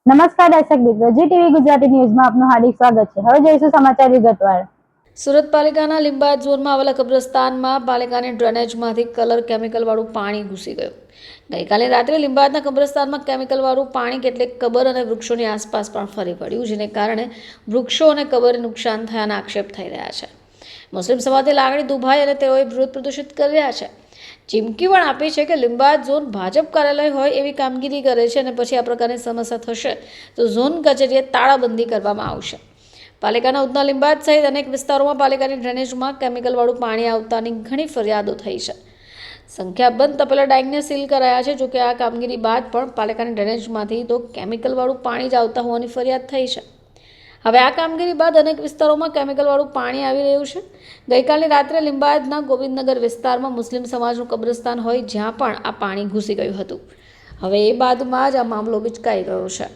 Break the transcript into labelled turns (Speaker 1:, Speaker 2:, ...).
Speaker 1: નમસ્કાર દર્શક મિત્રો, જી ટીવી ગુજરાતી ન્યૂઝમાં આપનું હાર્દિક સ્વાગત છે। હવે જોઈશું સમાચાર વિગતવાર।
Speaker 2: સુરત પાલિકાના લીંબાયત ઝોનમાં આવેલા કબ્રસ્તાનમાં પાલિકાની ડ્રેનેજમાંથી કલર કેમિકલવાળું પાણી ઘૂસી ગયું। ગઈકાલે રાત્રે લીંબાયતના કબ્રસ્તાનમાં કેમિકલવાળું પાણી કેટલીક કબર અને વૃક્ષોની આસપાસ પણ ફરી પડ્યું, જેને કારણે વૃક્ષો અને કબરને નુકસાન થયાના આક્ષેપ થઈ રહ્યા છે। મુસ્લિમ સમાજની લાગણી દુભાઈ અને તેઓએ વિરોધ પ્રદર્શિત કરી રહ્યા છે। ચીમકી પણ આપી છે કે લીંબાયત ઝોન ભાજપ કાર્યાલય હોય એવી કામગીરી કરે છે અને પછી આ પ્રકારની સમસ્યા થશે તો ઝોન કચેરીએ તાળાબંધી કરવામાં આવશે। પાલિકાના ઉધના લીંબાયત સહિત અનેક વિસ્તારોમાં પાલિકાની ડ્રેનેજમાં કેમિકલવાળું પાણી આવતાની ઘણી ફરિયાદો થઈ છે। સંખ્યાબંધ તપેલા ડાઇંગને સીલ કરાયા છે। જોકે આ કામગીરી બાદ પણ પાલિકાની ડ્રેનેજમાંથી તો કેમિકલવાળું પાણી જ આવતા હોવાની ફરિયાદ થઈ છે। હવે આ કામગીરી બાદ અનેક વિસ્તારોમાં કેમિકલવાળું પાણી આવી રહ્યું છે। ગઈકાલે રાત્રે લીંબાયતના ગોવિંદનગર વિસ્તારમાં મુસ્લિમ સમાજનું કબ્રસ્તાન હોય જ્યાં પણ આ પાણી ઘૂસી ગયું હતું। હવે એ બાદમાં જ આ મામલો વિચકાઈ ગયો છે।